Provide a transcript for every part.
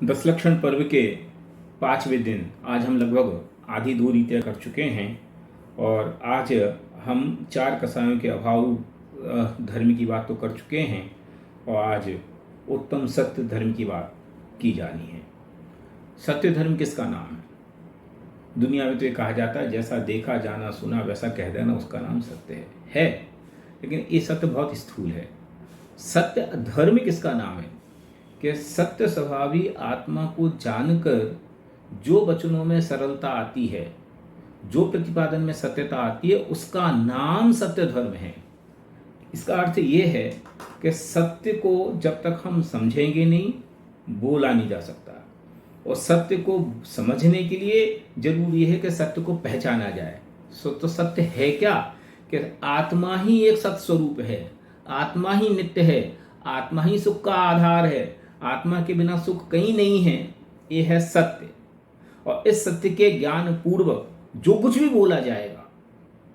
दस लक्षण पर्व के 5वें दिन आज हम लगभग आधी दूरी तय कर चुके हैं और आज हम 4 कसायों के अभाव धर्म की बात तो कर चुके हैं और आज उत्तम सत्य धर्म की बात की जानी है। सत्य धर्म किसका नाम है? दुनिया में तो ये कहा जाता है जैसा देखा जाना सुना वैसा कह देना उसका नाम सत्य है, लेकिन ये सत्य बहुत स्थूल है। सत्य धर्म किसका नाम है कि सत्य स्वभावी आत्मा को जानकर जो वचनों में सरलता आती है, जो प्रतिपादन में सत्यता आती है, उसका नाम सत्य धर्म है। इसका अर्थ ये है कि सत्य को जब तक हम समझेंगे नहीं, बोला नहीं जा सकता, और सत्य को समझने के लिए जरूरी है कि सत्य को पहचाना जाए। तो सत्य है क्या कि आत्मा ही एक सत्य स्वरूप है, आत्मा ही नित्य है, आत्मा ही सुख का आधार है, आत्मा के बिना सुख कहीं नहीं है। ये है सत्य। और इस सत्य के ज्ञान पूर्वक जो कुछ भी बोला जाएगा,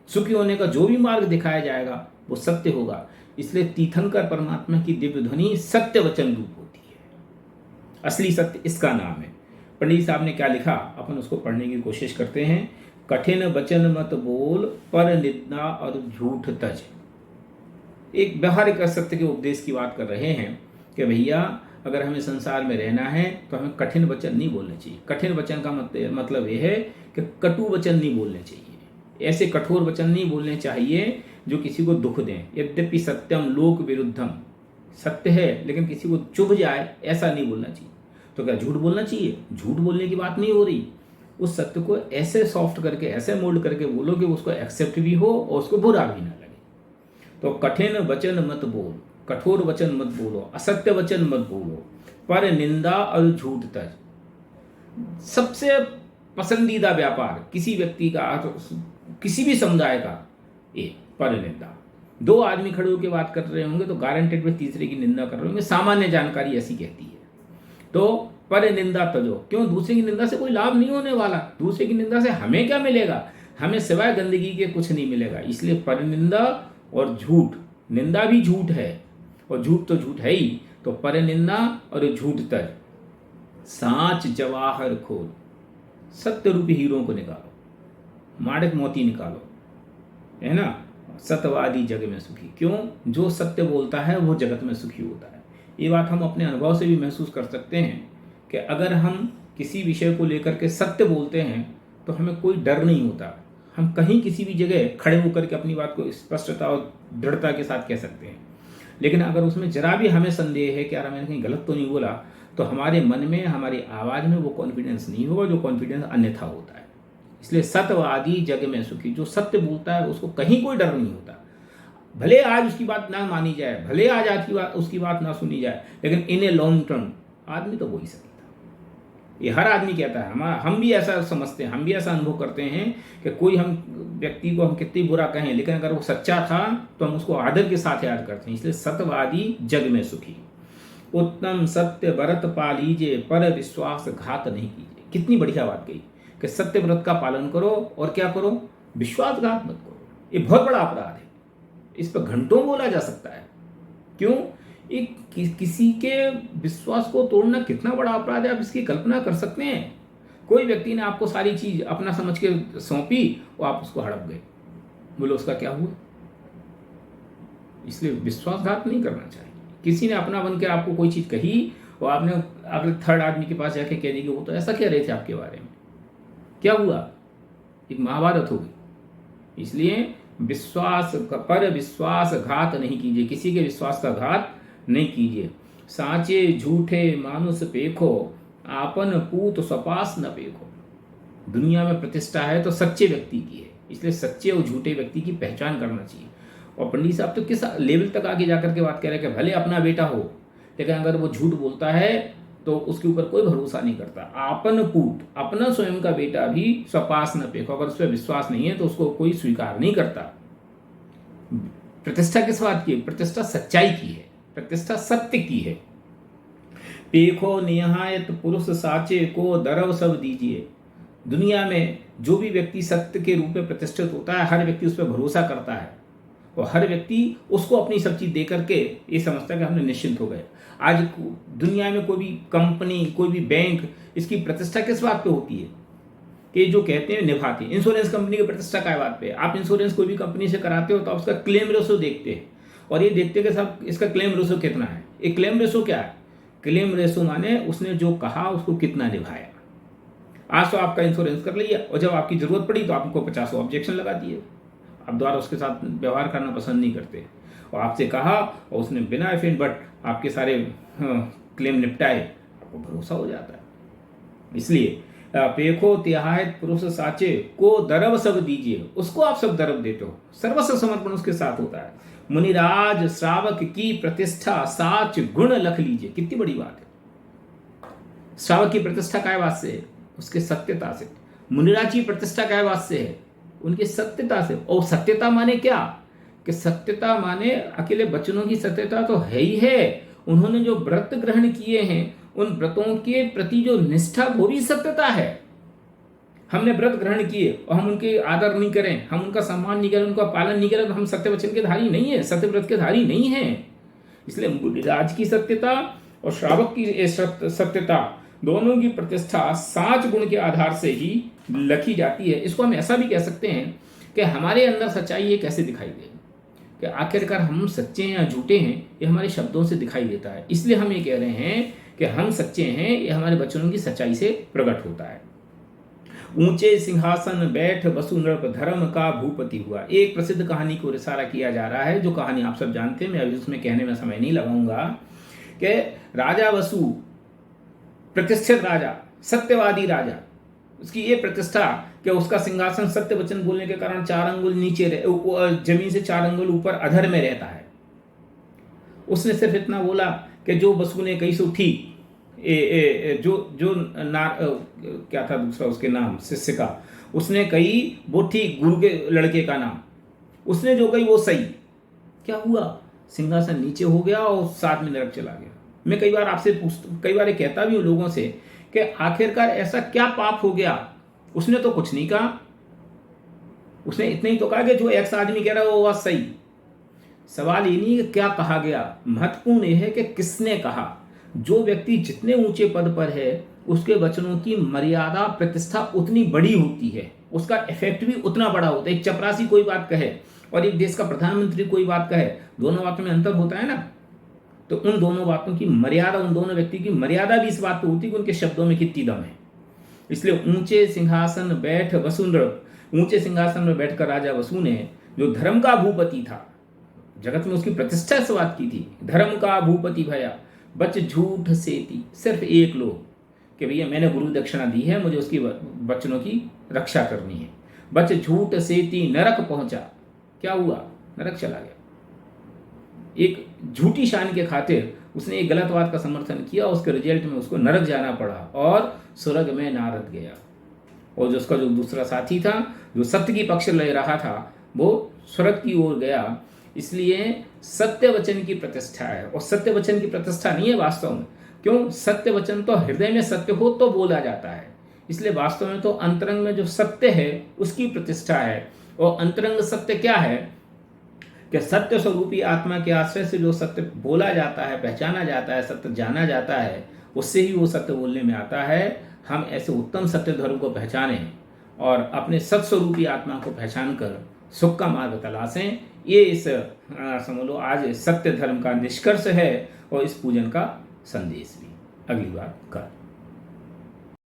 सुखी होने का जो भी मार्ग दिखाया जाएगा, वो सत्य होगा। इसलिए तीर्थंकर परमात्मा की दिव्य ध्वनि सत्य वचन रूप होती है। असली सत्य इसका नाम है। पंडित साहब ने क्या लिखा, अपन उसको पढ़ने की कोशिश करते हैं। कठिन वचन मत बोल, पर निंदा और झूठ तज। एक व्यवहारिक सत्य के उपदेश की बात कर रहे हैं कि भैया अगर हमें संसार में रहना है तो हमें कठिन वचन नहीं बोलने चाहिए। कठिन वचन का मतलब यह है कि कटु वचन नहीं बोलने चाहिए, ऐसे कठोर वचन नहीं बोलने चाहिए जो किसी को दुख दें। यद्यपि सत्यम लोक विरुद्धम, सत्य है लेकिन किसी को चुभ जाए, ऐसा नहीं बोलना चाहिए। तो क्या झूठ बोलना चाहिए? झूठ बोलने की बात नहीं हो रही। उस सत्य को ऐसे सॉफ्ट करके, ऐसे मोल्ड करके बोलो कि उसको एक्सेप्ट भी हो और उसको बुरा भी ना लगे। तो कठिन वचन मत बोल, कठोर वचन मत बोलो, असत्य वचन मत बोलो, पर निंदा और झूठ तज। सबसे पसंदीदा व्यापार किसी व्यक्ति का, किसी भी समुदाय का, ये पर निंदा। 2 आदमी खड़े होकर बात कर रहे होंगे तो गारंटेड वे तीसरे की निंदा कर रहे होंगे। सामान्य जानकारी ऐसी कहती है। तो पर निंदा तजो, क्यों? दूसरे की निंदा से कोई लाभ नहीं होने वाला। दूसरे की निंदा से हमें क्या मिलेगा? हमें सिवाय गंदगी के कुछ नहीं मिलेगा। इसलिए पर निंदा और झूठ, निंदा भी झूठ है और झूठ तो झूठ है ही। तो पर निंदा और झूठ तज। सांच जवाहर खोल, सत्य रूपी हीरों को निकालो, माणिक मोती निकालो, है ना। सत्यवादी जग में सुखी। क्यों? जो सत्य बोलता है वो जगत में सुखी होता है। ये बात हम अपने अनुभव से भी महसूस कर सकते हैं कि अगर हम किसी विषय को लेकर के सत्य बोलते हैं तो हमें कोई डर नहीं होता। हम कहीं किसी भी जगह खड़े होकर के अपनी बात को स्पष्टता और दृढ़ता के साथ कह सकते हैं। लेकिन अगर उसमें जरा भी हमें संदेह है कि यार मैंने कहीं गलत तो नहीं बोला, तो हमारे मन में, हमारी आवाज़ में वो कॉन्फिडेंस नहीं होगा जो कॉन्फिडेंस अन्यथा होता है। इसलिए सत्यवादी जग में सुखी। जो सत्य बोलता है उसको कहीं कोई डर नहीं होता। भले आज उसकी बात ना मानी जाए, भले आज उसकी बात ना सुनी जाए, लेकिन इन ए लॉन्ग टर्म आदमी तो वही सही था। ये हर आदमी कहता है। हम भी ऐसा समझते हैं, हम भी ऐसा अनुभव करते हैं कि कोई हम व्यक्ति को हम कितनी बुरा कहें, लेकिन अगर वो सच्चा था तो हम उसको आदर के साथ याद करते हैं। इसलिए सत्यवादी जग में सुखी। उत्तम सत्य व्रत पालीजिए, पर विश्वास घात नहीं कीजिए। कितनी बढ़िया बात कही कि सत्य व्रत का पालन करो और क्या करो? विश्वासघात मत करो। ये बहुत बड़ा अपराध है, इस पर घंटों बोला जा सकता है। क्यों? एक किसी के विश्वास को तोड़ना कितना बड़ा अपराध है, आप इसकी कल्पना कर सकते हैं। कोई व्यक्ति ने आपको सारी चीज अपना समझ के सौंपी और आप उसको हड़प गए, बोलो उसका क्या हुआ? इसलिए विश्वासघात नहीं करना चाहिए। किसी ने अपना बन के आपको कोई चीज कही और आपने अगले थर्ड आदमी के पास जाके कह दी कि वो तो ऐसा कह रहे थे आपके बारे में, क्या हुआ? एक महाभारत हो गई। इसलिए विश्वास घात नहीं कीजिए, किसी के विश्वास का घात नहीं कीजिए। साचे झूठे मानुष पेखो, आपन पूत स्वपास न पेखो। दुनिया में प्रतिष्ठा है तो सच्चे व्यक्ति की है, इसलिए सच्चे और झूठे व्यक्ति की पहचान करना चाहिए। और पंडित साहब तो किस लेवल तक आगे जाकर के बात कह रहे हैं कि भले अपना बेटा हो, लेकिन अगर वो झूठ बोलता है तो उसके ऊपर कोई भरोसा नहीं करता। आपन पूत, अपना स्वयं का बेटा भी स्वपास न पेखो। अगर उस पर विश्वास नहीं है तो उसको कोई स्वीकार नहीं करता। प्रतिष्ठा किस बात की? प्रतिष्ठा सच्चाई की है, प्रतिष्ठा सत्य की है। पेखो निहायत पुरुष साचे को दरव सब दीजिए। दुनिया में जो भी व्यक्ति सत्य के रूप में प्रतिष्ठित होता है, हर व्यक्ति उस पर भरोसा करता है और हर व्यक्ति उसको अपनी सब चीज़ दे करके ये समझता है कि हमने निश्चिंत हो गए। आज दुनिया में कोई भी कंपनी, कोई भी बैंक, इसकी प्रतिष्ठा किस बात पे होती है कि जो कहते हैं निभाते हैं। इंश्योरेंस कंपनी की प्रतिष्ठा क्या बात पे? आप इंश्योरेंस कोई भी कंपनी से कराते हो तो आप उसका क्लेम रेशो देखते हैं और ये देखते हैं कि साहब इसका क्लेम रेशो कितना है। एक क्लेम रेशो क्या है? क्लेम रेशो माने उसने जो कहा उसको कितना निभाया। आज तो आपका इंश्योरेंस कर लिया और जब आपकी जरूरत पड़ी तो आपको 50 ऑब्जेक्शन लगा दिए। आप दोबारा उसके साथ व्यवहार करना पसंद नहीं करते और आपसे कहा और उसने बिना एफिन बट आपके सारे क्लेम निपटाए, आपको भरोसा हो जाता है। इसलिए पेखो तिहायत पुरुष साचे को दरब सब दीजिए, उसको आप सब दरब देते हो। सर्वस्व समर्पण उसके साथ होता है। मुनिराज श्रावक की प्रतिष्ठा साच गुण लख लीजिए। कितनी बड़ी बात है। श्रावक की प्रतिष्ठा काय बात से है? उसके सत्यता से। मुनिराज की प्रतिष्ठा काय बात से है? उनकी सत्यता से। और सत्यता माने क्या? कि सत्यता माने अकेले वचनों की सत्यता तो है ही है, उन्होंने जो व्रत ग्रहण किए हैं उन व्रतों के प्रति जो निष्ठा वो भी सत्यता है। हमने व्रत ग्रहण किए और हम उनके आदर नहीं करें, हम उनका सम्मान नहीं करें, उनका पालन नहीं करें तो हम सत्य वचन के धारी नहीं है, सत्य व्रत के धारी नहीं है। इसलिए मुनिराज की सत्यता और श्रावक की सत्यता दोनों की प्रतिष्ठा साच गुण के आधार से ही लखी जाती है। इसको हम ऐसा भी कह सकते हैं कि हमारे अंदर सच्चाई ये कैसे दिखाई दे कि आखिरकार हम सच्चे हैं या झूठे हैं, ये हमारे शब्दों से दिखाई देता है। इसलिए हम ये कह रहे हैं कि हम सच्चे हैं, ये हमारे वचनों की सच्चाई से प्रकट होता है। ऊंचे सिंहासन बैठ वसु नृप धर्म का भूपति हुआ। एक प्रसिद्ध कहानी को इशारा किया जा रहा है, जो कहानी आप सब जानते हैं, मैं अभी उसमें कहने में समय नहीं लगाऊंगा। कि राजा वसु प्रतिष्ठित राजा, सत्यवादी राजा, उसकी ये प्रतिष्ठा कि उसका सिंहासन सत्य वचन बोलने के कारण 4 अंगुल नीचे जमीन से 4 अंगुल ऊपर अधर में रहता है। उसने सिर्फ इतना बोला कि जो वसु ने कही सो ठीक, क्या था दूसरा उसके नाम शिष्य का, उसने कही वो ठीक, गुरु के लड़के का नाम, उसने जो कही वो सही। क्या हुआ? सिंहासन नीचे हो गया और साथ में नरक चला गया। मैं कई बार आपसे कई बार कहता भी हूं लोगों से कि आखिरकार ऐसा क्या पाप हो गया? उसने तो कुछ नहीं कहा, उसने इतना ही तो कहा कि जो एक्स आदमी कह रहा है वो बात सही। सवाल ये नहीं कि क्या कहा गया, महत्वपूर्ण यह है कि किसने कहा। जो व्यक्ति जितने ऊंचे पद पर है उसके वचनों की मर्यादा प्रतिष्ठा उतनी बड़ी होती है, उसका इफेक्ट भी उतना बड़ा होता है। एक चपरासी कोई बात कहे और एक देश का प्रधानमंत्री कोई बात कहे, दोनों बातों में अंतर होता है ना। तो उन दोनों बातों की मर्यादा, उन दोनों व्यक्ति की मर्यादा भी इस बात पे होती है कि उनके शब्दों में कितनी दम है। इसलिए ऊंचे सिंहासन बैठ वसुंद्र, ऊंचे सिंहासन में बैठकर राजा वसु ने, जो धर्म का भूपति था, जगत में उसकी प्रतिष्ठा इस बात की थी, धर्म का भूपति भया बच झूठ सेती। सिर्फ एक लोग कि भैया मैंने गुरु दक्षिणा दी है, मुझे उसकी वचनों की रक्षा करनी है। बच झूठ सेती नरक पहुंचा। क्या हुआ? नरक चला गया। एक झूठी शान के खातिर उसने एक गलत बात का समर्थन किया, उसके रिजल्ट में उसको नरक जाना पड़ा और स्वर्ग में नारद गया। और जो उसका जो दूसरा साथी था, जो सत्य की पक्ष ले रहा था, वो स्वर्ग की ओर गया। इसलिए सत्य वचन की प्रतिष्ठा है और सत्य वचन की प्रतिष्ठा नहीं है वास्तव में। क्यों? सत्य वचन तो हृदय में सत्य हो तो बोला जाता है, इसलिए वास्तव में तो अंतरंग में जो सत्य है उसकी प्रतिष्ठा है। और अंतरंग सत्य क्या है कि सत्य स्वरूपी आत्मा के आश्रय से जो सत्य बोला जाता है, पहचाना जाता है, सत्य जाना जाता है, उससे ही वो सत्य बोलने में आता है। हम ऐसे उत्तम सत्य धर्म को पहचानें और अपने सत्स्वरूपी आत्मा को पहचान कर सुख का मार्ग तलाशें। ये इस समझ लो आज सत्य धर्म का निष्कर्ष है और इस पूजन का संदेश भी। अगली बार कल।